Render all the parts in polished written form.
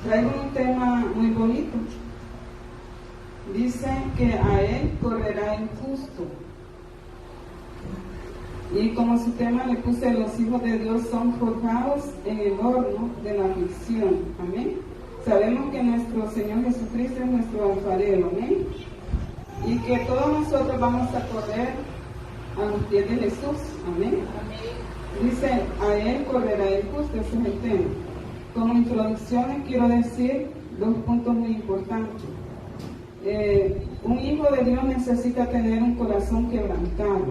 Traigo un tema muy bonito. Dice que a él correrá el justo. Y como su tema le puse: los hijos de Dios son forjados en el horno de la aflicción. Amén. Sabemos que nuestro Señor Jesucristo es nuestro alfarero. Amén. Y que todos nosotros vamos a correr a los pies de Jesús. Amén. Dice: a él correrá el justo. Ese es el tema. Como introducciones quiero decir dos puntos muy importantes. Un hijo de Dios necesita tener un corazón quebrantado,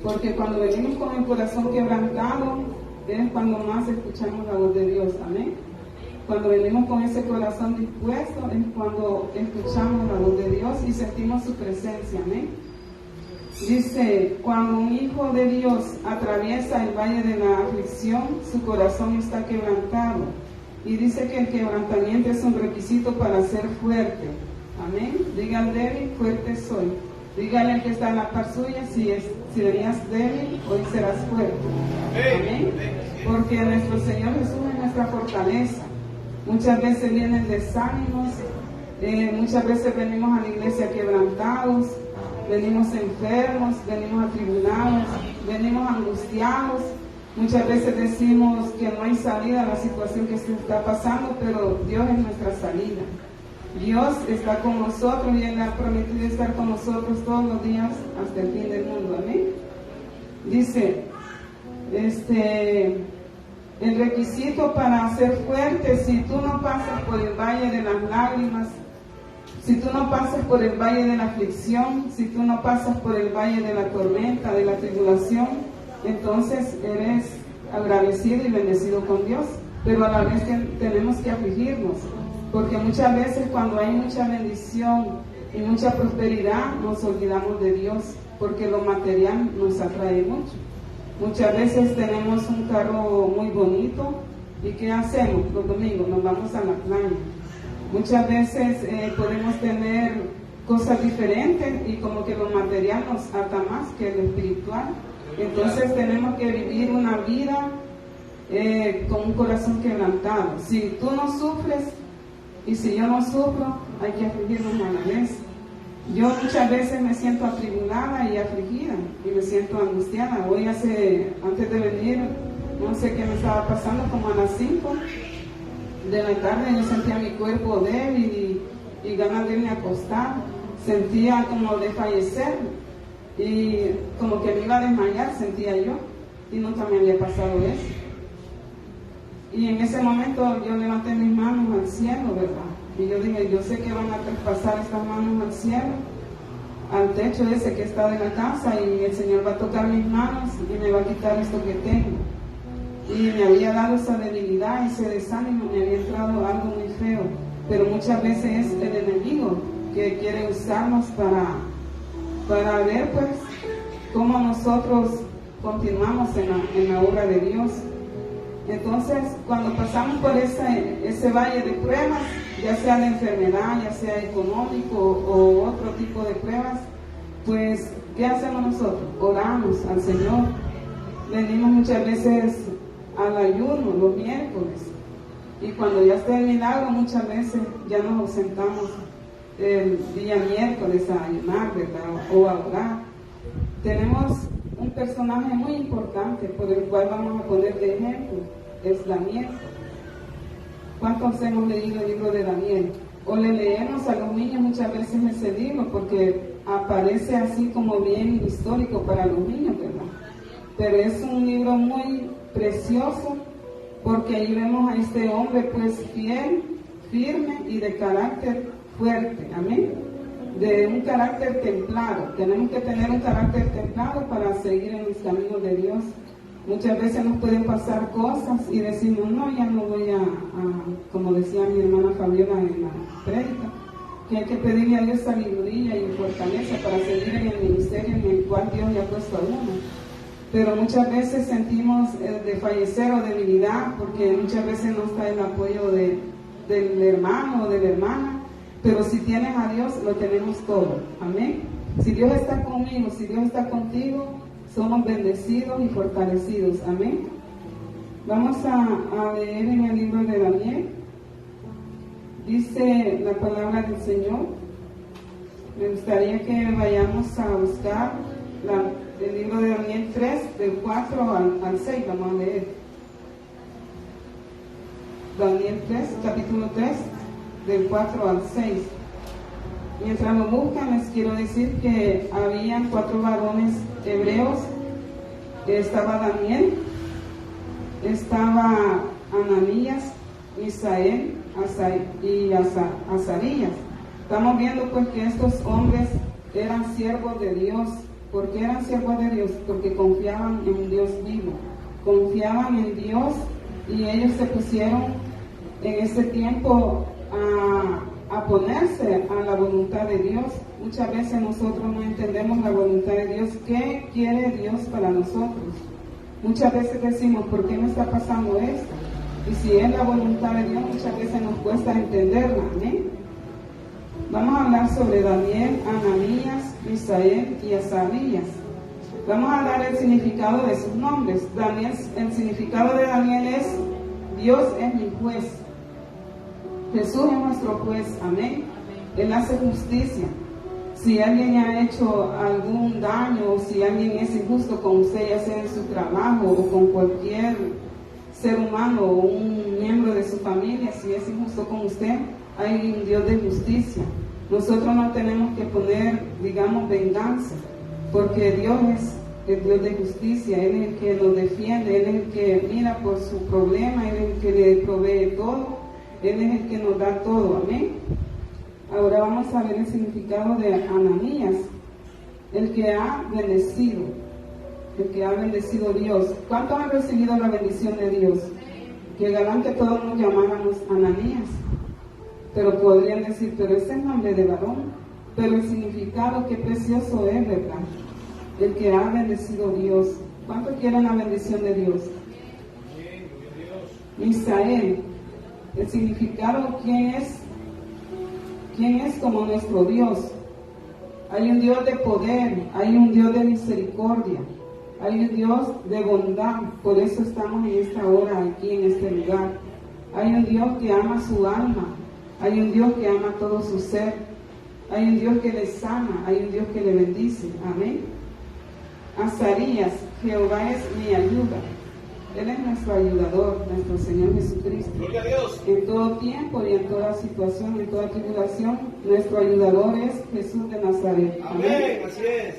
porque cuando venimos con el corazón quebrantado es cuando más escuchamos la voz de Dios. Amén. Cuando venimos con ese corazón dispuesto es cuando escuchamos la voz de Dios y sentimos su presencia. Amén. Dice: cuando un hijo de Dios atraviesa el valle de la aflicción, su corazón está quebrantado. Y dice que el quebrantamiento es un requisito para ser fuerte. Amén. Diga al débil: fuerte soy. Dígale al que está en la par suya: si venías débil, hoy serás fuerte. Amén. Porque nuestro Señor Jesús es nuestra fortaleza. Muchas veces vienen desánimos, muchas veces venimos a la iglesia quebrantados, venimos enfermos, venimos atribulados, venimos angustiados. Muchas veces decimos que no hay salida a la situación que se está pasando, pero Dios es nuestra salida. Dios está con nosotros y Él ha prometido estar con nosotros todos los días hasta el fin del mundo. Amén. Dice, el requisito para ser fuerte: si tú no pasas por el valle de las lágrimas, si tú no pasas por el valle de la aflicción, si tú no pasas por el valle de la tormenta, de la tribulación, entonces eres agradecido y bendecido con Dios. Pero a la vez tenemos que afligirnos, porque muchas veces cuando hay mucha bendición y mucha prosperidad nos olvidamos de Dios, porque lo material nos atrae mucho. Muchas veces tenemos un carro muy bonito y ¿qué hacemos? Los domingos nos vamos a la playa. Muchas veces podemos tener cosas diferentes y como que lo material nos ata más que lo espiritual. Entonces tenemos que vivir una vida con un corazón quebrantado. Si tú no sufres y si yo no sufro, hay que afligirnos a la vez. Yo muchas veces me siento atribulada y afligida y me siento angustiada. Hoy antes de venir, no sé qué me estaba pasando, como a las 5 de la tarde yo sentía mi cuerpo débil y ganas de irme a acostar. Sentía como de fallecer y como que me iba a desmayar, sentía yo, y nunca me había pasado eso. Y en ese momento yo levanté mis manos al cielo, ¿verdad? Y yo dije: yo sé que van a traspasar estas manos al cielo, al techo ese que está de la casa, y el Señor va a tocar mis manos y me va a quitar esto que tengo. Y me había dado esa debilidad, ese desánimo, me había entrado algo muy feo. Pero muchas veces es el enemigo que quiere usarnos para ver pues cómo nosotros continuamos en la obra de Dios. Entonces, cuando pasamos por ese valle de pruebas, ya sea de enfermedad, ya sea económico o otro tipo de pruebas, pues, ¿qué hacemos nosotros? Oramos al Señor. Venimos muchas veces al ayuno los miércoles, y cuando ya está el milagro, muchas veces ya nos ausentamos el día miércoles a ayunar, ¿verdad? O a orar. Tenemos un personaje muy importante por el cual vamos a poner de ejemplo: es Daniel. ¿Cuántos hemos leído el libro de Daniel? O le leemos a los niños muchas veces ese libro, porque aparece así como bien histórico para los niños, ¿verdad? Pero es un libro muy precioso, porque ahí vemos a este hombre pues fiel, firme y de carácter fuerte. Amén. De un carácter templado. Tenemos que tener un carácter templado para seguir en los caminos de Dios. Muchas veces nos pueden pasar cosas y decimos: no, ya no voy a como decía mi hermana Fabiola en la prédica, que hay que pedirle a Dios sabiduría y fortaleza para seguir en el ministerio en el cual Dios le ha puesto a uno. Pero muchas veces sentimos de fallecer o debilidad, porque muchas veces no está el apoyo del hermano o de la hermana. Pero si tienes a Dios, lo tenemos todo. Amén. Si Dios está conmigo, si Dios está contigo, somos bendecidos y fortalecidos. Amén. Vamos a leer en el libro de Daniel. Dice la palabra del Señor. Me gustaría que vayamos a buscar el libro de Daniel 3, del 4 al 6. Vamos a leer. Daniel 3, capítulo 3, del 4 al 6. Mientras lo buscan, les quiero decir que habían 4 varones hebreos. Estaba Daniel, estaba Ananías, Misael y Azarías. Estamos viendo pues que estos hombres eran siervos de Dios. ¿Por qué eran siervos de Dios? Porque confiaban en un Dios vivo, confiaban en Dios, y ellos se pusieron en ese tiempo a ponerse a la voluntad de Dios. Muchas veces nosotros no entendemos la voluntad de Dios. ¿Qué quiere Dios para nosotros? Muchas veces decimos, ¿por qué me está pasando esto? Y si es la voluntad de Dios, muchas veces nos cuesta entenderla. ¿Amén? Vamos a hablar sobre Daniel, Ananías, Misael y Azarías. Vamos a dar el significado de sus nombres. Daniel, el significado de Daniel es: Dios es mi juez. Jesús es nuestro juez. Amén. Él hace justicia. Si alguien ha hecho algún daño, o si alguien es injusto con usted, ya sea en su trabajo o con cualquier ser humano o un miembro de su familia, si es injusto con usted, hay un Dios de justicia. Nosotros no tenemos que poner, digamos, venganza, porque Dios es el Dios de justicia. Él es el que nos defiende, Él es el que mira por su problema, Él es el que le provee todo, Él es el que nos da todo. Amén. Ahora vamos a ver el significado de Ananías, el que ha bendecido, Dios. ¿Cuántos han recibido la bendición de Dios? Que galán que todos nos llamáramos Ananías. Pero podrían decir, pero ese es nombre de varón. Pero el significado, qué precioso es, ¿verdad? El que ha bendecido Dios. ¿Cuántos quieren la bendición de Dios? Misael, el significado, ¿quién es? ¿Quién es como nuestro Dios? Hay un Dios de poder, hay un Dios de misericordia, hay un Dios de bondad. Por eso estamos en esta hora aquí en este lugar. Hay un Dios que ama su alma, hay un Dios que ama todo su ser, hay un Dios que le sana, hay un Dios que le bendice. Amén. Azarías, Jehová es mi ayuda. Él es nuestro ayudador, nuestro Señor Jesucristo. Gloria a Dios. En todo tiempo y en toda situación, en toda tribulación, nuestro ayudador es Jesús de Nazaret. Amén, así es.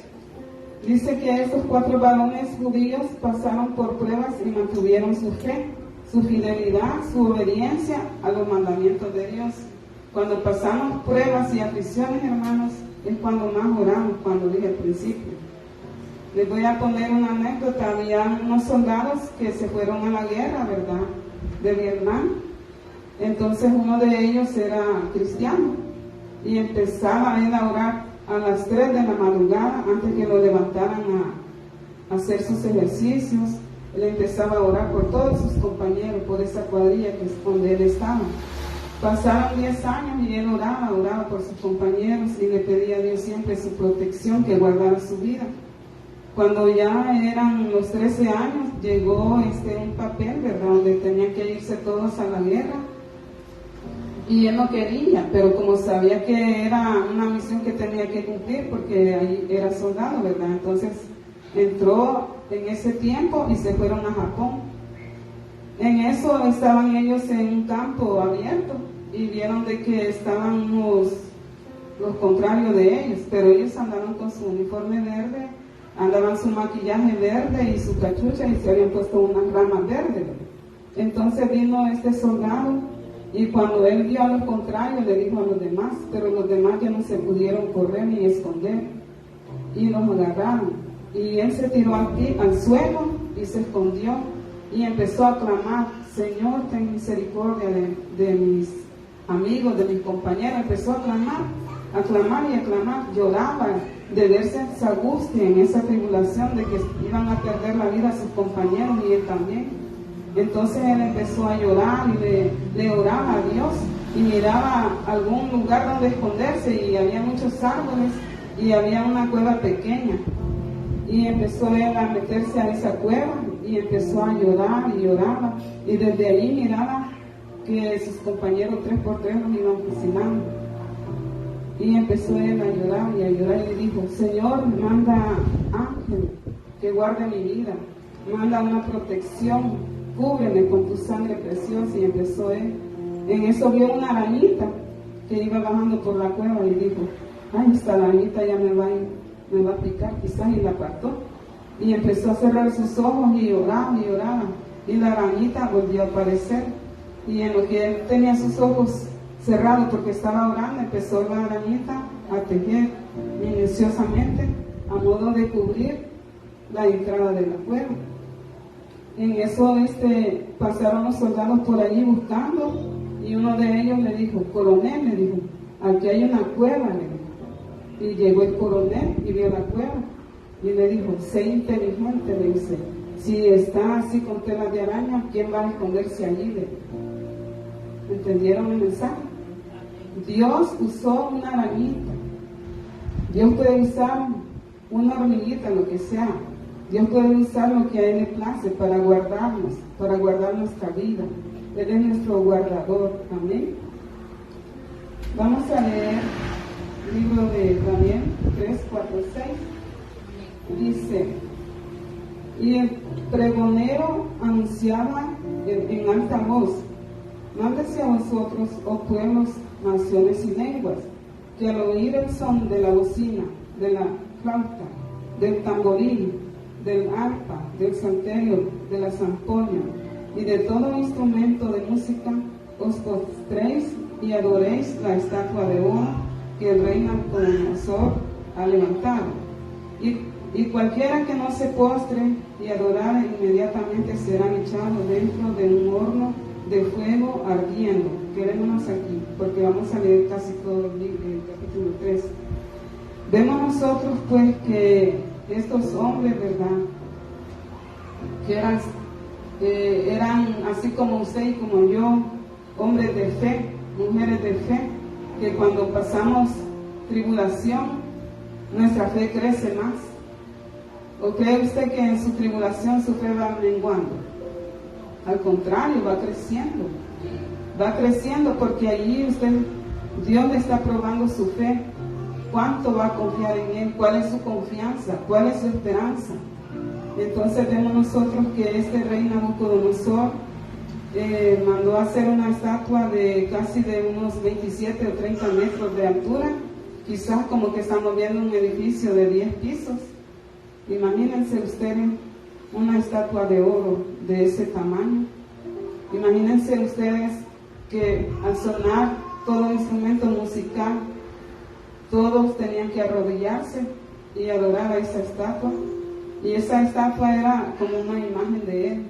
Dice que estos 4 varones judíos pasaron por pruebas y mantuvieron su fe, su fidelidad, su obediencia a los mandamientos de Dios. Cuando pasamos pruebas y aflicciones, hermanos, es cuando más oramos, cuando dije al principio. Les voy a poner una anécdota. Había unos soldados que se fueron a la guerra, ¿verdad?, de Vietnam. Entonces uno de ellos era cristiano y empezaba a ir a orar a las 3 de la madrugada antes que lo levantaran a hacer sus ejercicios. Él empezaba a orar por todos sus compañeros, por esa cuadrilla que es donde él estaba. Pasaron 10 años y él oraba por sus compañeros y le pedía a Dios siempre su protección, que guardara su vida. Cuando ya eran los 13 años, llegó un papel, ¿verdad?, donde tenían que irse todos a la guerra. Y él no quería, pero como sabía que era una misión que tenía que cumplir, porque ahí era soldado, ¿verdad? Entonces entró en ese tiempo y se fueron a Japón. En eso estaban ellos en un campo abierto y vieron de que estaban los contrarios de ellos, pero ellos andaban con su uniforme verde, andaban su maquillaje verde y su cachucha, y se habían puesto unas ramas verdes. Entonces vino este soldado y cuando él vio a los contrarios le dijo a los demás, pero los demás ya no se pudieron correr ni esconder y los agarraron, y él se tiró al suelo y se escondió y empezó a clamar: Señor, ten misericordia de mis amigos, de mis compañeros. Empezó a clamar y a clamar. Lloraba de verse esa angustia, en esa tribulación de que iban a perder la vida a sus compañeros y él también. Entonces él empezó a llorar y le oraba a Dios y miraba algún lugar donde esconderse, y había muchos árboles y había una cueva pequeña, y empezó él a meterse a esa cueva y empezó a llorar y lloraba, y desde ahí miraba que sus compañeros 3x3 los iban fusilando. Y empezó él a llorar y le dijo: Señor, manda ángel que guarde mi vida, manda una protección, cúbreme con tu sangre preciosa. Y empezó él. En eso vio una arañita que iba bajando por la cueva y dijo: ay, esta arañita ya me va a picar quizás, y la apartó. Y empezó a cerrar sus ojos y lloraba y lloraba, y la arañita volvió a aparecer. Y en lo que él tenía sus ojos cerrados porque estaba orando, empezó la arañita a tejer minuciosamente a modo de cubrir la entrada de la cueva. En eso pasaron los soldados por allí buscando, y uno de ellos le dijo: coronel, le dijo, aquí hay una cueva, le dijo. Y llegó el coronel y vio la cueva y le dijo: sé inteligente, le dice, si está así con telas de araña, ¿quién va a esconderse allí? Le dijo. ¿Entendieron el mensaje? Dios usó una arañita. Dios puede usar una hormiguita, lo que sea. Dios puede usar lo que a Él le place para guardarnos, para guardar nuestra vida. Él es nuestro guardador. Amén. Vamos a leer el libro de Daniel 3, 4, 6. Dice: y el pregonero anunciaba en alta voz: mándese a vosotros, oh pueblos, naciones y lenguas, que al oír el son de la bocina, de la flauta, del tamboril, del arpa, del salterio, de la zampoña y de todo instrumento de música, os postréis y adoréis la estatua de oro que el rey Nabucodonosor ha levantado. Y cualquiera que no se postre y adorare, inmediatamente será echado dentro de un horno de fuego ardiendo. Quedémonos aquí, porque vamos a leer casi todo el capítulo 3. Vemos nosotros pues que estos hombres, ¿verdad?, que eran así como usted y como yo, hombres de fe, mujeres de fe, que cuando pasamos tribulación, nuestra fe crece más. ¿O cree usted que en su tribulación su fe va menguando? Al contrario, va creciendo. Va creciendo porque allí Dios le está probando su fe. ¿Cuánto va a confiar en Él? ¿Cuál es su confianza? ¿Cuál es su esperanza? Entonces vemos nosotros que este rey Nabucodonosor mandó a hacer una estatua de casi de unos 27 o 30 metros de altura, quizás como que estamos viendo un edificio de 10 pisos. Imagínense ustedes una estatua de oro de ese tamaño. Imagínense ustedes que al sonar todo instrumento musical, todos tenían que arrodillarse y adorar a esa estatua. Y esa estatua era como una imagen de Él.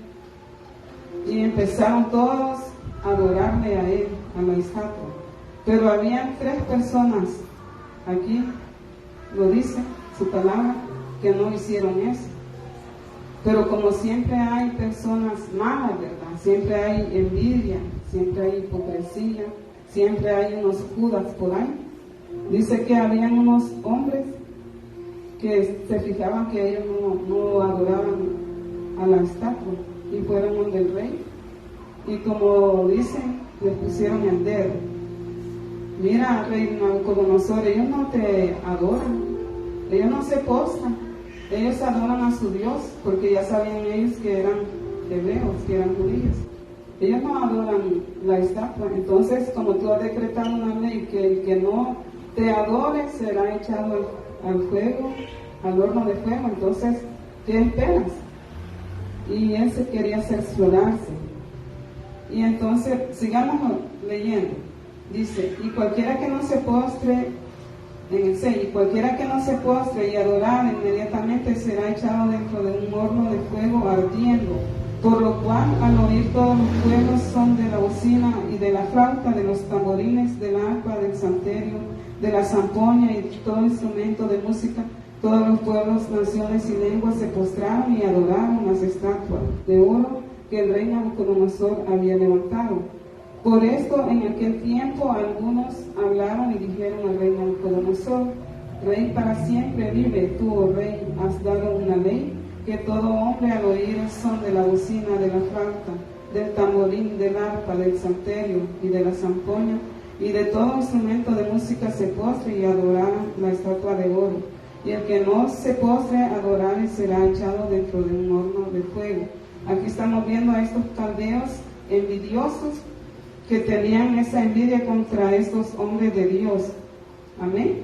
Y empezaron todos a adorarle a Él, a la estatua. Pero habían 3 personas, aquí lo dice su palabra, que no hicieron eso. Pero como siempre hay personas malas, ¿verdad? Siempre hay envidia, siempre hay hipocresía, siempre hay unos Judas por ahí. Dice que habían unos hombres que se fijaban que ellos no adoraban a la estatua y fueron donde el rey. Y como dicen, les pusieron el dedo. Mira, rey Nabucodonosor, ellos no te adoran, ellos no se postran, ellos adoran a su Dios, porque ya sabían ellos que eran hebreos, que eran judíos. Ellos no adoran la estatua. Entonces, como tú has decretado una ley que el que no te adore será echado al fuego, al horno de fuego, entonces, ¿qué esperas? Y él se quería cerciorarse. Y entonces, sigamos leyendo. Dice: y cualquiera que no se postre, en el 6, y cualquiera que no se postre y adorar, inmediatamente será echado dentro de un horno de fuego ardiendo. Por lo cual, al oír todos los pueblos son de la bocina y de la flauta, de los tamborines, del arpa, del salterio, de la zampoña y todo instrumento de música, todos los pueblos, naciones y lenguas se postraron y adoraron las estatuas de oro que el rey Nabucodonosor había levantado. Por esto, en aquel tiempo, algunos hablaron y dijeron al rey Nabucodonosor: Rey para siempre vive, tú, oh rey, has dado una ley que todo hombre al oír el son de la bocina, de la flauta, del tamborín, del arpa, del salterio y de la zampoña, y de todo instrumento de música se postre y adorara la estatua de oro. Y el que no se postre a adorar será echado dentro de un horno de fuego. Aquí estamos viendo a estos caldeos envidiosos que tenían esa envidia contra estos hombres de Dios. Amén.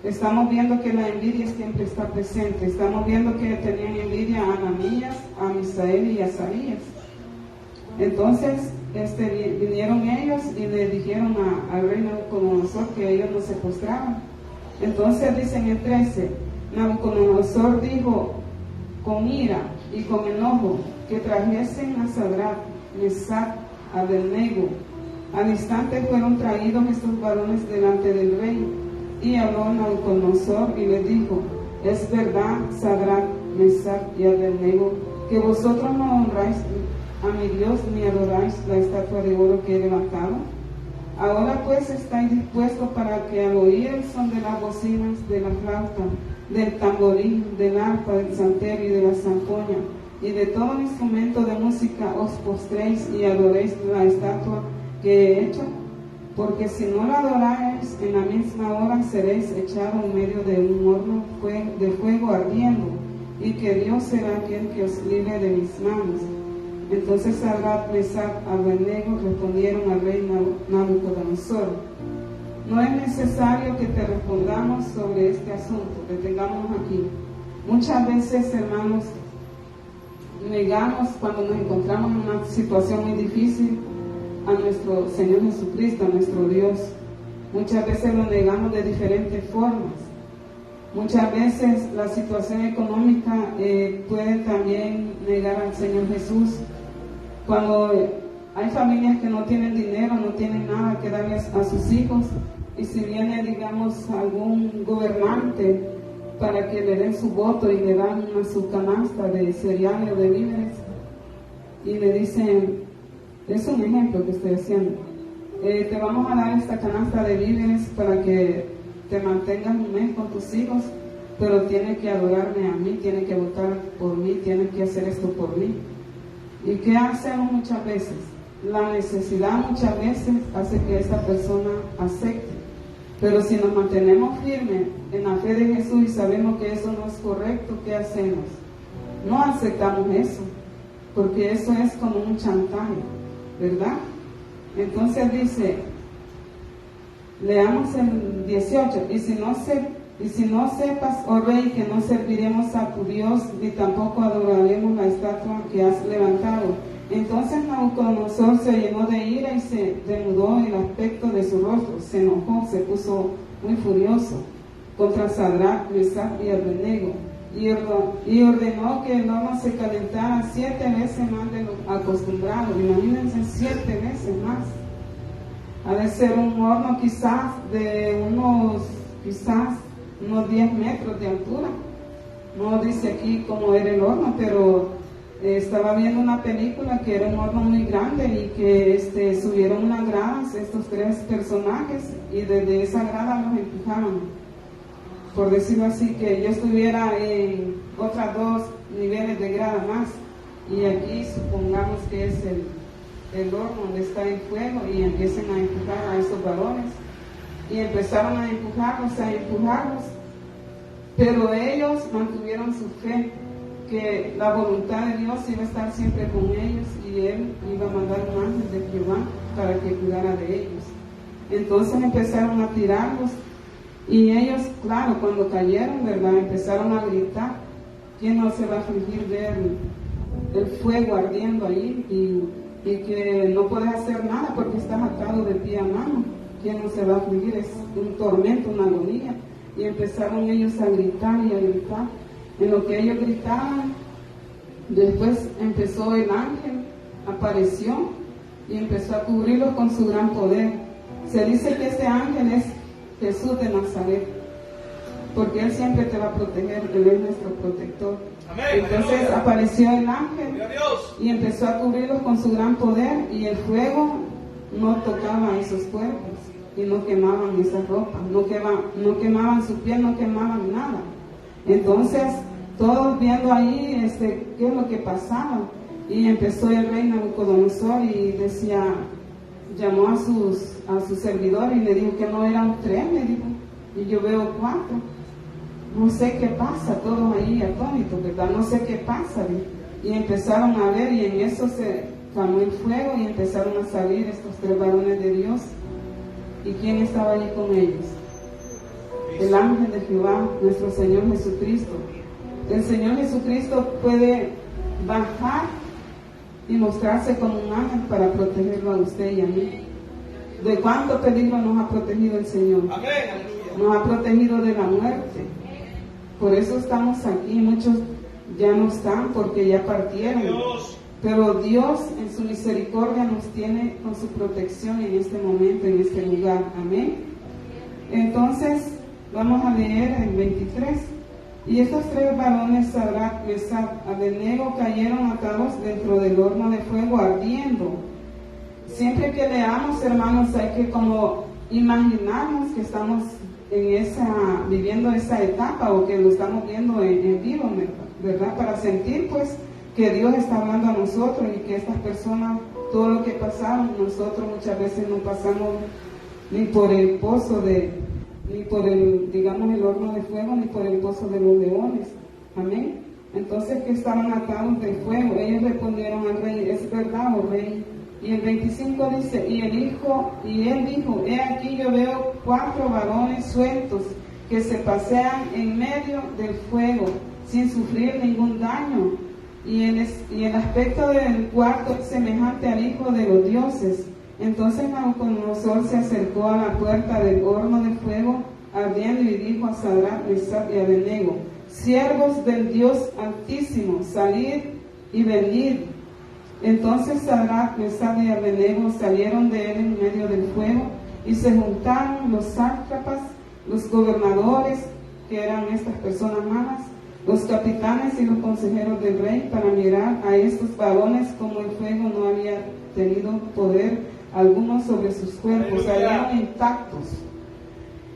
Estamos viendo que la envidia siempre está presente. Estamos viendo que tenían envidia a Ananías, a Misael y a Azarías. Entonces vinieron ellos y le dijeron al rey Nabucodonosor que ellos no se postraban. Entonces dicen en 13, Nabucodonosor dijo con ira y con enojo que trajesen a Sadrach, Mesach, Abednego. Al instante fueron traídos estos varones delante del rey, y habló Nabucodonosor y le dijo: es verdad, Sadrach, Mesach y Abednego, que vosotros no honráis a mi Dios ni adoráis la estatua de oro que he levantado. Ahora pues estáis dispuestos para que al oír el son de las bocinas, de la flauta, del tamborín, del arpa, del salterio y de la zampoña, y de todo instrumento de música os postréis y adoréis la estatua que he hecho, porque si no la adoráis, en la misma hora seréis echados en medio de un horno de fuego ardiendo, y que Dios será aquel que os libre de mis manos. Entonces Sadrach, Mesach, Abednego respondieron al rey Nabucodonosor: no es necesario que te respondamos sobre este asunto, detengámonos aquí. Muchas veces, hermanos, negamos cuando nos encontramos en una situación muy difícil a nuestro Señor Jesucristo, a nuestro Dios. Muchas veces lo negamos de diferentes formas. Muchas veces la situación económica puede también negar al Señor Jesús. Cuando hay familias que no tienen dinero, no tienen nada que darles a sus hijos, y si viene, digamos, algún gobernante para que le den su voto y le dan su canasta de cereales o de víveres, y le dicen, es un ejemplo que estoy haciendo, te vamos a dar esta canasta de víveres para que te mantengas un mes con tus hijos, pero tienes que adorarme a mí, tienes que votar por mí, tienes que hacer esto por mí. ¿Y qué hacemos muchas veces? La necesidad muchas veces hace que esa persona acepte. Pero si nos mantenemos firmes en la fe de Jesús y sabemos que eso no es correcto, ¿qué hacemos? No aceptamos eso, porque eso es como un chantaje, ¿verdad? Entonces dice, leamos el 18, y si no sepas, oh rey, que no serviremos a tu Dios, ni tampoco adoraremos la estatua que has levantado. Entonces Nabucodonosor se llenó de ira y se demudó el aspecto de su rostro, se enojó, se puso muy furioso contra Sadrach, Mesach y Abednego, y ordenó que el horno se calentara 7 veces más de lo acostumbrado. Imagínense, 7 veces más. Ha de ser un horno quizás de unos 10 metros de altura. No dice aquí cómo era el horno, pero estaba viendo una película que era un horno muy grande y que subieron unas gradas estos 3 personajes, y desde esa grada los empujaban, por decirlo así, que yo estuviera en otras 2 niveles de grada más, y aquí supongamos que es el horno donde está el fuego, y empiecen a empujar a esos varones, y empezaron a empujarlos, pero ellos mantuvieron su fe, que la voluntad de Dios iba a estar siempre con ellos, y Él iba a mandar un ángel de Jehová para que cuidara de ellos. Entonces empezaron a tirarlos, y ellos, claro, cuando cayeron, ¿verdad?, empezaron a gritar. ¿Quién no se va a afligir ver el fuego ardiendo ahí y que no puedes hacer nada porque estás atado de pie a mano? ¿Quién no se va a afligir? Es un tormento, una agonía. Y empezaron ellos a gritar y a gritar. En lo que ellos gritaban, después empezó el ángel, apareció y empezó a cubrirlos con su gran poder. Se dice que ese ángel es Jesús de Nazaret, porque Él siempre te va a proteger, Él es nuestro protector. Amén. Entonces apareció el ángel y empezó a cubrirlos con su gran poder, y el fuego no tocaba a esos cuerpos y no quemaban esas ropas, no quemaban su piel, no quemaban nada. Entonces todos viendo ahí qué es lo que pasaba. Y empezó el rey Nabucodonosor y decía, llamó a sus servidores y le dijo que no eran 3, le dijo, y yo veo 4. No sé qué pasa, todos ahí atónitos, ¿verdad? No sé qué pasa. Y empezaron a ver, y en eso se clamó el fuego y empezaron a salir estos 3 varones de Dios. ¿Y quién estaba allí con ellos? El ángel de Jehová, nuestro Señor Jesucristo. El Señor Jesucristo puede bajar y mostrarse como un ángel para protegerlo a usted y a mí. ¿De cuánto peligro nos ha protegido el Señor? Nos ha protegido de la muerte. Por eso estamos aquí. Muchos ya no están porque ya partieron. Pero Dios en su misericordia nos tiene con su protección en este momento, en este lugar. Amén. Entonces, vamos a leer el 23. Y estos 3 varones, Sadrach, Mesach, Abednego, cayeron atados dentro del horno de fuego ardiendo. Siempre que leamos, hermanos, hay que como imaginarnos que estamos viviendo esa etapa o que lo estamos viendo en vivo, ¿verdad? Para sentir pues que Dios está hablando a nosotros y que estas personas, todo lo que pasaron, nosotros muchas veces no pasamos ni por el pozo ni por el horno de fuego, ni por el pozo de los leones. Amén. Entonces, que estaban atados del fuego. Ellos respondieron al rey, es verdad, oh rey. Y el 25 dice, y él dijo, he aquí yo veo 4 varones sueltos que se pasean en medio del fuego sin sufrir ningún daño. Y el aspecto del cuarto es semejante al hijo de los dioses. Entonces Nabucodonosor se acercó a la puerta del horno de fuego ardiendo y dijo a Sadrach, Mesach y Abednego, siervos del Dios Altísimo, salid y venid. Entonces Sadrach, Mesach y Abednego salieron de él en medio del fuego y se juntaron los sátrapas, los gobernadores, que eran estas personas malas, los capitanes y los consejeros del rey, para mirar a estos varones como el fuego no había tenido poder algunos sobre sus cuerpos, salieron intactos,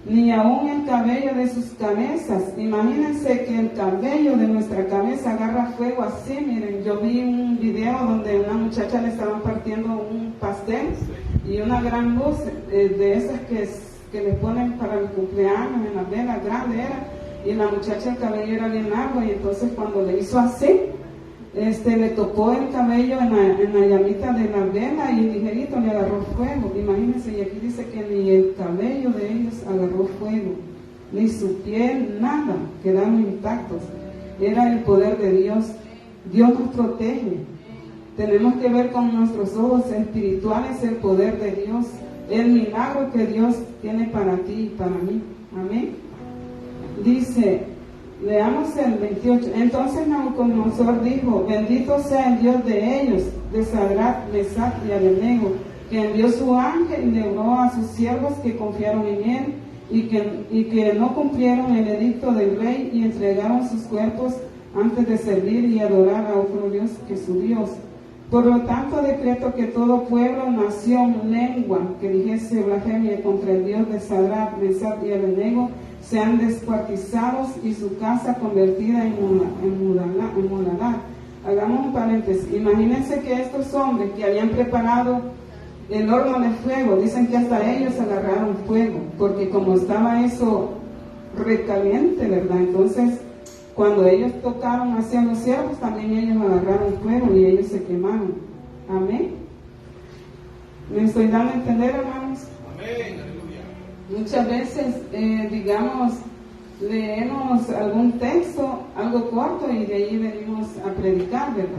ni aún el cabello de sus cabezas. Imagínense que el cabello de nuestra cabeza agarra fuego así. Miren, yo vi un video donde una muchacha le estaban partiendo un pastel y una gran luz de esas que le ponen para el cumpleaños en la vela grande era, y la muchacha el cabello era bien largo, y entonces cuando le hizo así, le tocó el cabello en la llamita de la vela y ligerito le agarró fuego. Imagínense, y aquí dice que ni el cabello de ellos agarró fuego, ni su piel, nada, quedaron intactos. Era el poder de Dios. Dios nos protege. Tenemos que ver con nuestros ojos espirituales el poder de Dios, el milagro que Dios tiene para ti y para mí. Amén. Dice, leamos el 28. Entonces Nabucodonosor dijo, bendito sea el Dios de ellos, de Sadrach, Mesach y Abednego, que envió su ángel y libró a sus siervos que confiaron en él y que no cumplieron el edicto del rey y entregaron sus cuerpos antes de servir y adorar a otro Dios que su Dios. Por lo tanto, decreto que todo pueblo, nación, lengua que dijese blasfemia contra el Dios de Sadrach, Mesach y Abednego sean descuartizados y su casa convertida en muladar. Hagamos un paréntesis. Imagínense que estos hombres que habían preparado el horno de fuego, dicen que hasta ellos agarraron fuego, porque como estaba eso recaliente, ¿verdad? Entonces, cuando ellos tocaron hacia los siervos, también ellos agarraron fuego y ellos se quemaron. Amén. ¿Me estoy dando a entender, hermanos? Amén. Muchas veces, leemos algún texto, algo corto, y de ahí venimos a predicar, ¿verdad?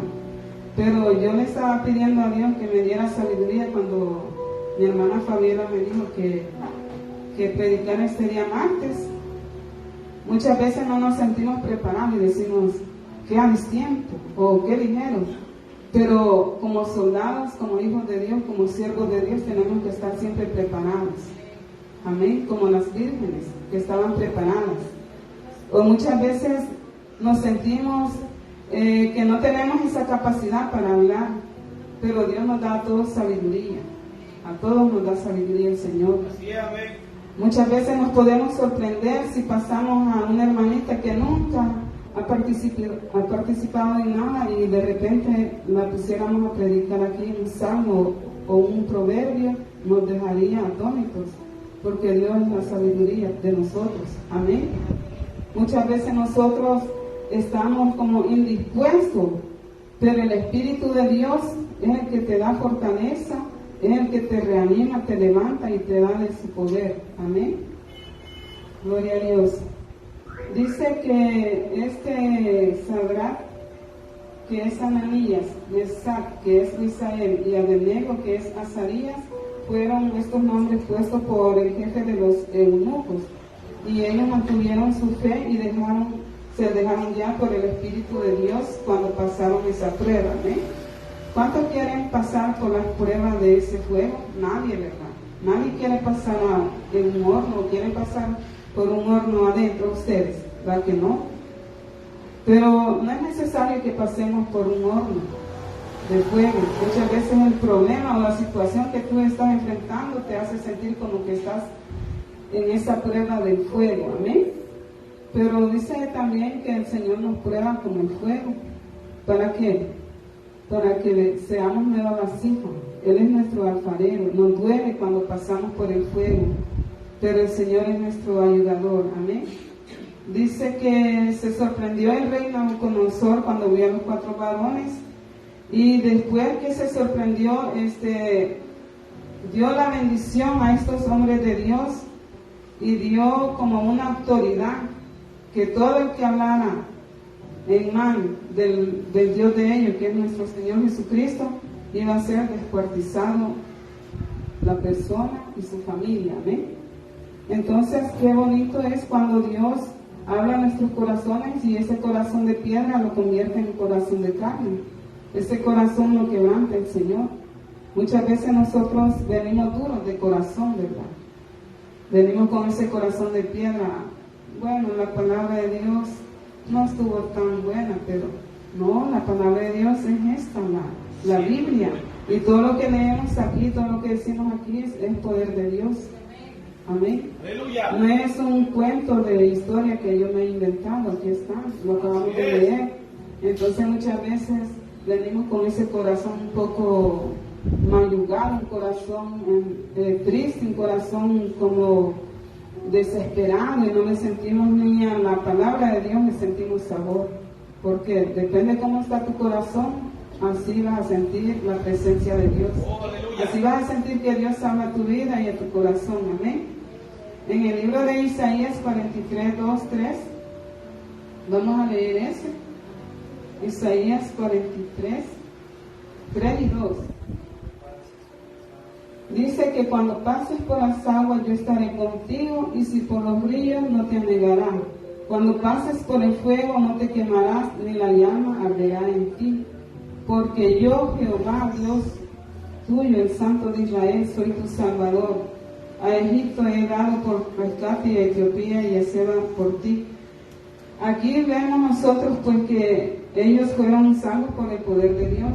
Pero yo le estaba pidiendo a Dios que me diera sabiduría cuando mi hermana Fabiola me dijo que predicar este día martes. Muchas veces no nos sentimos preparados y decimos, qué a tiempo, o qué ligero. Pero como soldados, como hijos de Dios, como siervos de Dios, tenemos que estar siempre preparados. Amén, como las vírgenes que estaban preparadas. O muchas veces nos sentimos que no tenemos esa capacidad para hablar, pero Dios nos da a todos sabiduría. A todos nos da sabiduría el Señor. Así es, amén. Muchas veces nos podemos sorprender si pasamos a una hermanita que nunca ha participado en nada y de repente la pusiéramos a predicar aquí un salmo o un proverbio, nos dejaría atónitos, porque Dios es la sabiduría de nosotros. Amén. Muchas veces nosotros estamos como indispuestos, pero el Espíritu de Dios es el que te da fortaleza, es el que te reanima, te levanta y te da de su poder. Amén. Gloria a Dios. Dice que Sadrach, que es Ananías, Mesac, que es Misael, y Abednego, que es Azarías, fueron estos nombres puestos por el jefe de los eunucos, y ellos mantuvieron su fe y se dejaron ya por el Espíritu de Dios cuando pasaron esa prueba. ¿eh? ¿Cuántos quieren pasar por las pruebas de ese fuego? Nadie, ¿verdad? Nadie quiere pasar en un horno, quiere pasar por un horno adentro ustedes, ¿verdad que no? Pero no es necesario que pasemos por un horno de fuego. Muchas veces el problema o la situación que tú estás enfrentando te hace sentir como que estás en esa prueba del fuego. Amén. Pero dice también que el Señor nos prueba como el fuego. ¿Para qué? Para que seamos nueva vasija. Él es nuestro alfarero. Nos duele cuando pasamos por el fuego, pero el Señor es nuestro ayudador. Amén. Dice que se sorprendió el rey Nabucodonosor cuando vio a los 4 varones, y después que se sorprendió, dio la bendición a estos hombres de Dios y dio como una autoridad que todo el que hablara en mano del Dios de ellos, que es nuestro Señor Jesucristo, iba a ser descuartizado la persona y su familia. Amén. Entonces, qué bonito es cuando Dios habla a nuestros corazones y ese corazón de piedra lo convierte en un corazón de carne. Ese corazón lo quebranta el Señor. Muchas veces nosotros venimos duros de corazón, ¿verdad? Venimos con ese corazón de piedra. Bueno, la palabra de Dios no estuvo tan buena, pero no, la palabra de Dios es esta, la Biblia. Y todo lo que leemos aquí, todo lo que decimos aquí es poder de Dios. Amén. Aleluya. No es un cuento de historia que yo me he inventado, aquí está, lo acabamos de leer. Entonces muchas veces venimos con ese corazón un poco mayugado, un corazón triste, un corazón como desesperado, y no le sentimos ni a la palabra de Dios, le sentimos sabor, porque depende de cómo está tu corazón, así vas a sentir la presencia de Dios. Así vas a sentir que Dios ama a tu vida y a tu corazón. Amén. En el libro de Isaías 43, 2, 3, vamos a leer ese. Isaías 43, 3 y 2. Dice que cuando pases por las aguas yo estaré contigo, y si por los ríos no te anegarán. Cuando pases por el fuego no te quemarás, ni la llama arderá en ti. Porque yo, Jehová, Dios tuyo, el Santo de Israel, soy tu Salvador. A Egipto he dado por rescate, y a Etiopía y a Seba por ti. Aquí vemos nosotros pues que ellos fueron salvos por el poder de Dios.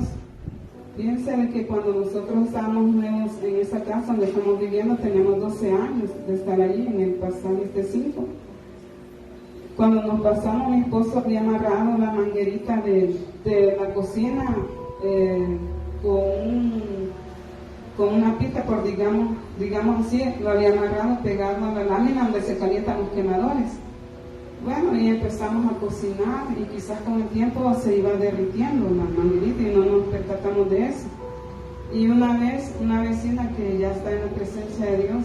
Fíjense de que cuando nosotros estábamos nuevos en esa casa donde estamos viviendo, teníamos 12 años de estar allí en el pasaje 5. Cuando nos pasamos, mi esposo había amarrado la manguerita de la cocina con una pista, por digamos así, lo había amarrado, pegado a la lámina donde se calientan los quemadores. Bueno, y empezamos a cocinar, y quizás con el tiempo se iba derritiendo la manguerita y no nos percatamos de eso. Y una vez, una vecina que ya está en la presencia de Dios,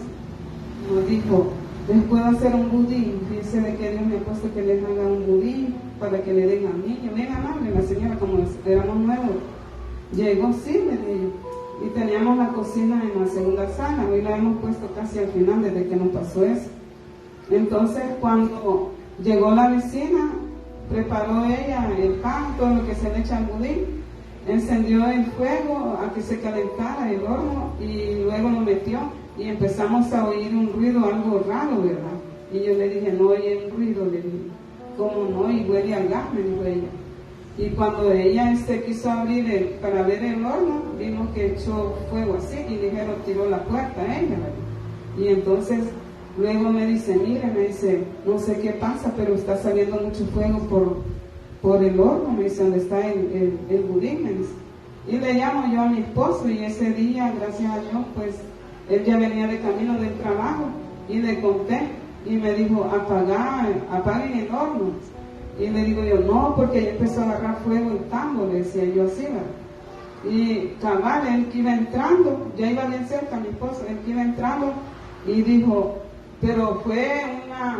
nos dijo: les puedo hacer un budín. Fíjense de que Dios me ha puesto que les haga un budín para que le den al niño. Bien amable la señora, como éramos nuevos. Llegó, sí, le digo. Y teníamos la cocina en la segunda sala. Hoy la hemos puesto casi al final desde que nos pasó eso. Entonces, cuando llegó la vecina, preparó ella el pan, todo lo que se le echa al budín, encendió el fuego a que se calentara el horno y luego lo metió, y empezamos a oír un ruido, algo raro, ¿verdad? Y yo le dije: no oye un ruido, le dije. ¿Cómo no? Y huele al gas, me dijo ella. Y cuando ella quiso abrir para ver el horno, vimos que echó fuego así, y ligero tiró la puerta a ella, ¿verdad? Y entonces luego me dice: mire, me dice, no sé qué pasa, pero está saliendo mucho fuego por el horno, me dice, donde está el budín, me dice. Y le llamo yo a mi esposo, y ese día, gracias a Dios, pues él ya venía de camino del trabajo, y le conté, y me dijo, apaguen el horno. Y le digo yo, no, porque ya empezó a agarrar fuego el tambo, le decía yo así, ¿verdad? Y cabal, él que iba entrando, ya iba bien cerca mi esposo, él que iba entrando, y dijo, pero fue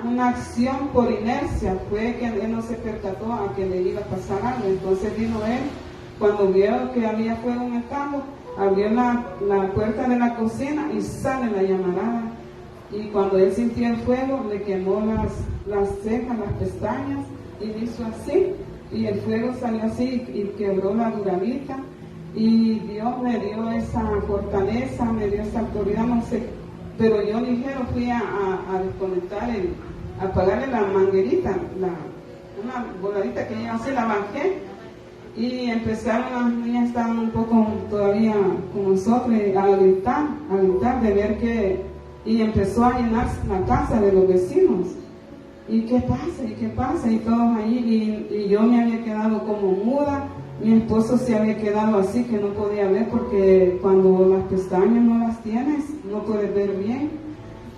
una acción por inercia, fue que él no se percató a que le iba a pasar algo. Entonces vino él, cuando vio que había fuego en el tambo, abrió la puerta de la cocina y sale la llamarada. Y cuando él sintió el fuego, le quemó las cejas, las pestañas, y hizo así, y el fuego salió así y quebró la duramita. Y Dios me dio esa fortaleza, me dio esa autoridad, no sé, pero yo ligero fui a desconectar, a apagarle la manguerita, una voladita que yo así la bajé, y empezaron, las niñas estaban un poco todavía con nosotros a gritar de ver que, y empezó a llenar la casa de los vecinos. ¿Y qué pasa? ¿Y qué pasa? Y todos ahí, y yo me había quedado como muda, mi esposo se había quedado así que no podía ver, porque cuando las pestañas no las tienes, no puedes ver bien.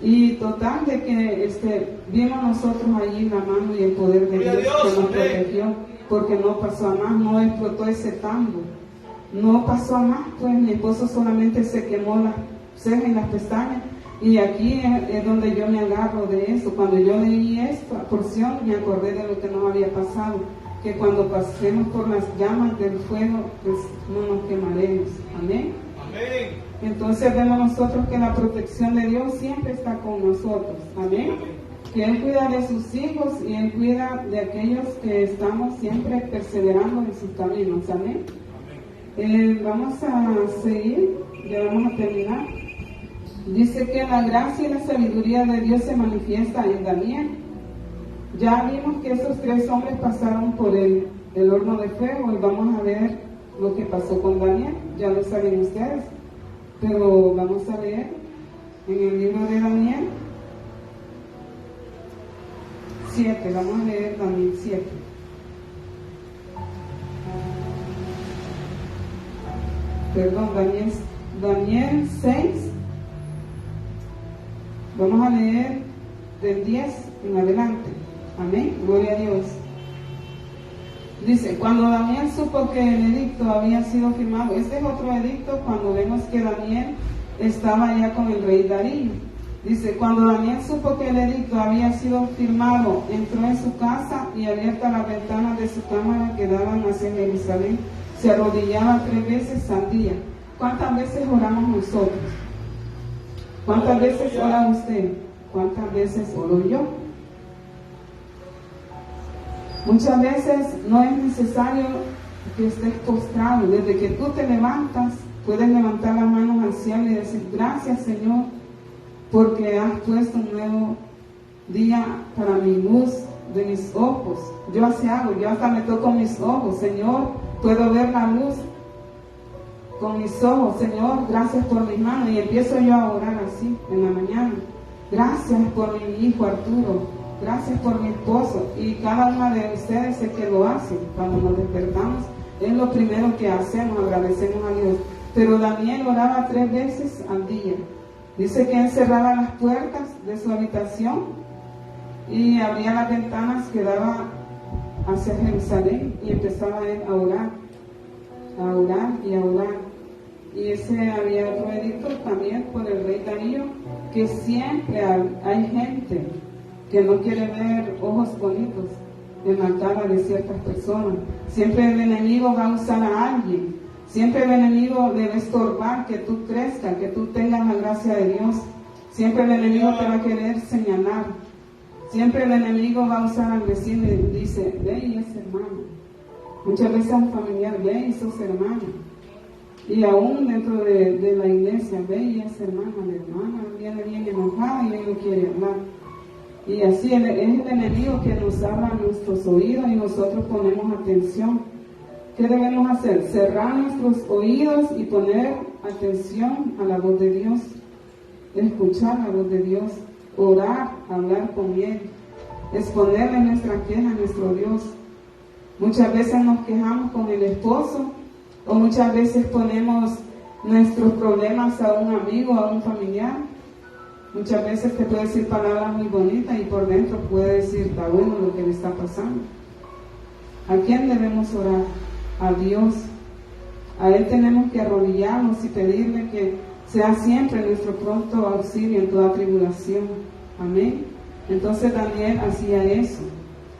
Y total de que vimos nosotros allí la mano y el poder de Dios que nos protegió, porque no pasó a más, no explotó ese tambo, no pasó a más, pues mi esposo solamente se quemó las cejas y las pestañas. Y aquí es donde yo me agarro de eso. Cuando yo leí esta porción, me acordé de lo que nos había pasado, que cuando pasemos por las llamas del fuego, pues no nos quemaremos. Amén. Amén. Entonces vemos nosotros que la protección de Dios siempre está con nosotros. Amén. Que Él cuida de sus hijos y Él cuida de aquellos que estamos siempre perseverando en sus caminos. Amén. Vamos a seguir, ya vamos a terminar. Dice que la gracia y la sabiduría de Dios se manifiesta en Daniel. Ya vimos que esos 3 hombres pasaron por el horno de fuego, y vamos a ver lo que pasó con Daniel. Ya lo saben ustedes, pero vamos a leer en el libro de Daniel 7, vamos a leer Daniel 7. Perdón, Daniel 6. Vamos a leer del 10 en adelante. Amén. Gloria a Dios. Dice, cuando Daniel supo que el edicto había sido firmado, este es otro edicto cuando vemos que Daniel estaba ya con el rey Darío. Dice, cuando Daniel supo que el edicto había sido firmado, entró en su casa y abiertas las ventanas de su cámara que daban hacia Jerusalén, se arrodillaba 3 veces al día. ¿Cuántas veces oramos nosotros? ¿Cuántas veces ora usted? ¿Cuántas veces oro yo? Muchas veces no es necesario que estés postrado. Desde que tú te levantas, puedes levantar las manos al cielo y decir, gracias Señor, porque has puesto un nuevo día para mi luz de mis ojos. Yo así hago, yo hasta me toco mis ojos. Señor, puedo ver la luz con mis ojos. Señor, gracias por mis manos. Y empiezo yo a orar así en la mañana. Gracias por mi hijo Arturo, gracias por mi esposo. Y cada una de ustedes sé que lo hacen. Cuando nos despertamos es lo primero que hacemos, agradecemos a Dios. Pero Daniel oraba 3 veces al día. Dice que él cerraba las puertas de su habitación y abría las ventanas que daban hacia Jerusalén, y empezaba él a orar y a orar. Y ese había otro edicto también por el rey Darío, que siempre hay gente que no quiere ver ojos bonitos en la cara de ciertas personas. Siempre el enemigo va a usar a alguien, siempre el enemigo debe estorbar que tú crezcas, que tú tengas la gracia de Dios. Siempre el enemigo te va a querer señalar, siempre el enemigo va a usar al vecino y dice, ve y es hermano. Muchas veces al familiar, ve y sos hermano. Y aún dentro de la iglesia, ve y es hermana, la hermana viene bien enojada y él no quiere hablar. Y así es el enemigo que nos abra nuestros oídos y nosotros ponemos atención. ¿Qué debemos hacer? Cerrar nuestros oídos y poner atención a la voz de Dios, escuchar la voz de Dios, orar, hablar con Él, exponerle nuestra queja a nuestro Dios. Muchas veces nos quejamos con el esposo o muchas veces ponemos nuestros problemas a un amigo, a un familiar. Muchas veces te puede decir palabras muy bonitas y por dentro puede decir, está bueno lo que le está pasando. ¿A quién debemos orar? A Dios. A Él tenemos que arrodillarnos y pedirle que sea siempre nuestro pronto auxilio en toda tribulación. Amén. Entonces Daniel hacía eso.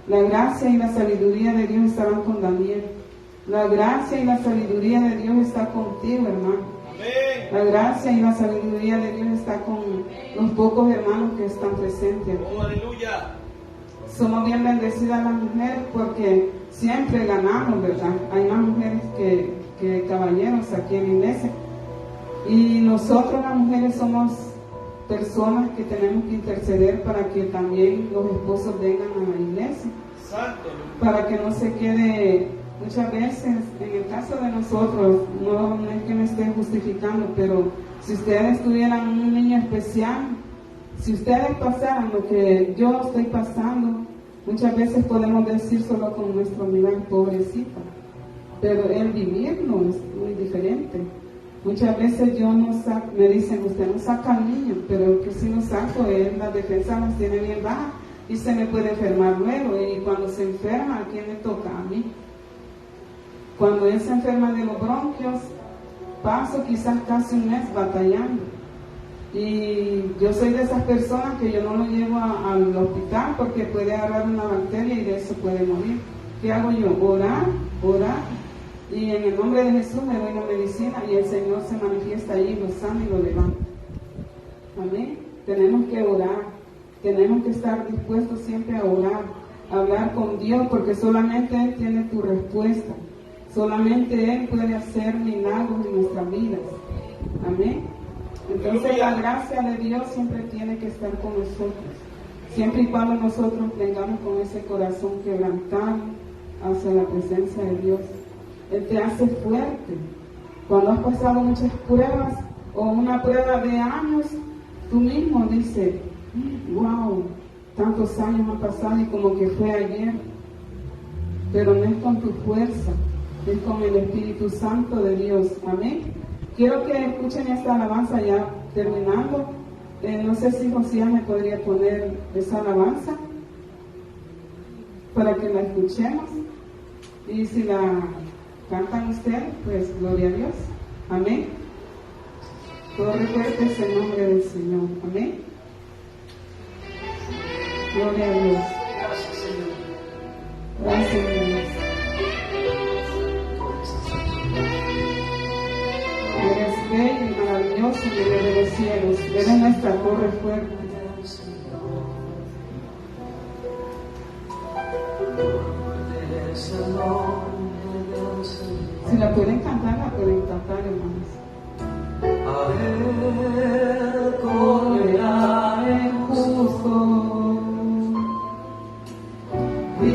La gracia y la sabiduría de Dios estaban con Daniel. La gracia y la sabiduría de Dios está contigo, hermano. La gracia y la sabiduría de Dios está con los pocos hermanos que están presentes. Oh, aleluya. Somos bien bendecidas las mujeres porque siempre ganamos, ¿verdad? Hay más mujeres que caballeros aquí en la iglesia. Y nosotros las mujeres somos personas que tenemos que interceder para que también los esposos vengan a la iglesia. Santo. Para que no se quede, muchas veces, en el caso de nosotros, no es que me esté justificando, pero si ustedes tuvieran un niño especial, si ustedes pasaran lo que yo estoy pasando, muchas veces podemos decir solo con nuestro nivel, pobrecita, pero el vivir no es muy diferente. Muchas veces yo no saco, me dicen, usted no saca al niño, pero el que sí no saco es la defensa las tiene bien baja y se me puede enfermar luego. Y cuando se enferma, ¿a quién le toca? A mí. Cuando él se enferma de los bronquios, paso quizás casi un mes batallando. Y yo soy de esas personas que yo no lo llevo al hospital porque puede agarrar una bacteria y de eso puede morir. ¿Qué hago yo? Orar. Y en el nombre de Jesús le doy la medicina y el Señor se manifiesta allí, lo sana y lo levanta. Amén. Tenemos que orar. Tenemos que estar dispuestos siempre a orar, a hablar con Dios, porque solamente Él tiene tu respuesta. Solamente Él puede hacer milagros en nuestras vidas. Amén. Entonces la gracia de Dios siempre tiene que estar con nosotros. Siempre y cuando nosotros tengamos con ese corazón quebrantado hacia la presencia de Dios. Él te hace fuerte. Cuando has pasado muchas pruebas o una prueba de años, tú mismo dices, wow, tantos años han pasado y como que fue ayer. Pero no es con tu fuerza, es con el Espíritu Santo de Dios. Amén. Quiero que escuchen esta alabanza ya terminando. No sé si Josías me podría poner esa alabanza para que la escuchemos. Y si la cantan ustedes, pues gloria a Dios. Amén. Todo recuerde es el nombre del Señor. Amén. Gloria a Dios. Gracias, Dios. Eres bello y maravilloso, mi Dios de los cielos. Eres nuestra torre fuerte. Si la pueden cantar, hermanos. A Él correrá el justo y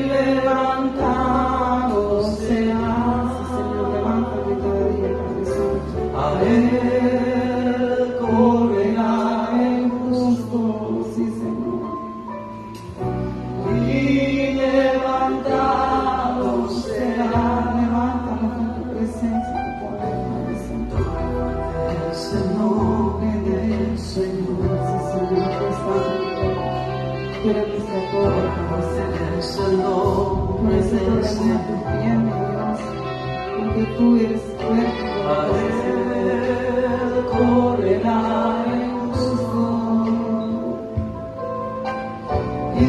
levantado será. Señor, levántame cada día, Padre Santo. A Él correrá el justo, sí, Señor. y levantado será. Levántame con tu presencia, tu poder, Padre Santo. Es el nombre del Señor, sí, Señor, tú estás. Tú eres nuestra torre, Padre Santo. Es el nombre Por eso del corremos a tus pies, mi Dios, porque tú eres fuerte, A Él correrá el justo. y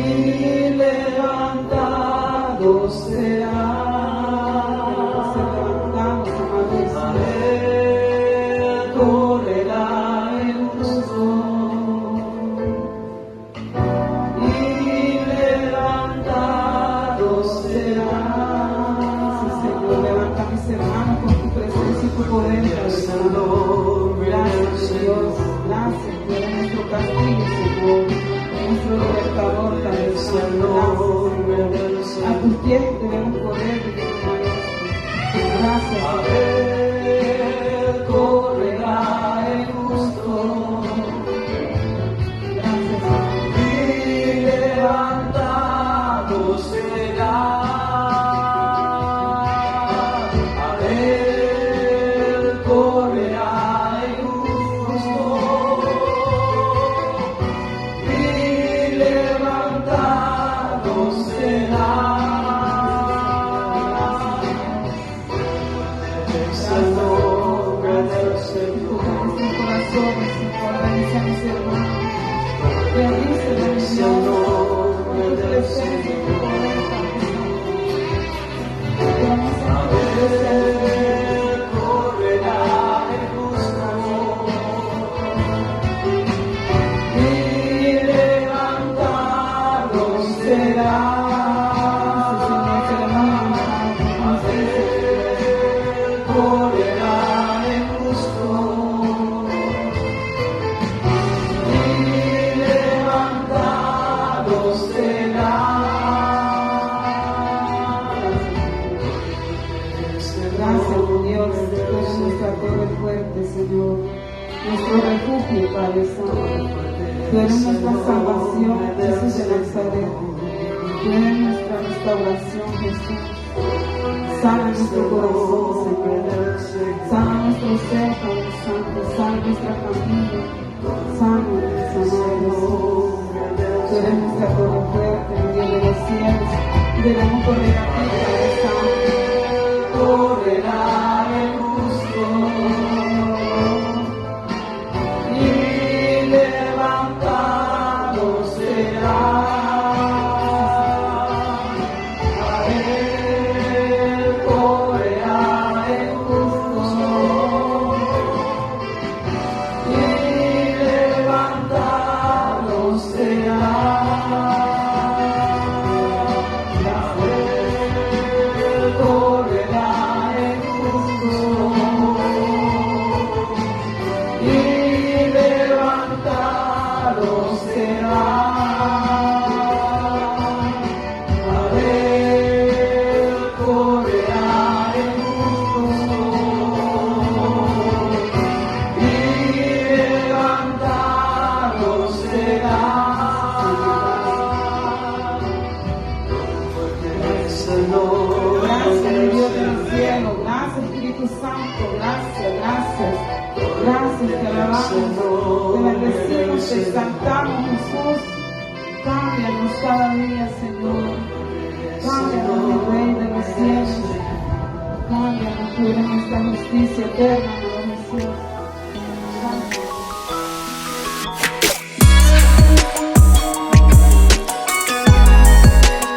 levantado será. A Él correrá el justo y levantado será. Señor, levanta a mis hermanos con tu presencia y tu poder. Es el nombre del Gracias, Dios. Gracias, tú eres nuestro castillo, Señor. Nuestro libertador, Padre Es el Santo. nombre Gracias, del Señor. A tus pies debemos correr, mi Dios maestro. Gracias, A Señor. Él correrá el justo Gracias, Señor. y levantado será. presencia y tu poder, Padre Santo. Queremos sentir tu presencia. correrá el justo y levantado será. Señor, nuestro refugio, Padre Santo. Tú eres nuestra salvación, Jesús de Nazaret. Tú eres nuestra restauración, Jesús. Sana nuestro corazón, Señor. Sana nuestro ser, Padre Santo. Sana nuestra familia. Sana, Jesús. Tú eres nuestra torre fuerte, Dios de los cielos. Y debemos correr a ti, Padre Santo. Correrá el justo y levantado será. A él correrá el justo y levantado será. Gracias, te alabamos, te bendecimos, te exaltamos, Jesús. Cámbianos cada día, Señor. Cámbianos, mi Rey de los cielos. Cámbianos, tú eres nuestra justicia eterna, Jesús.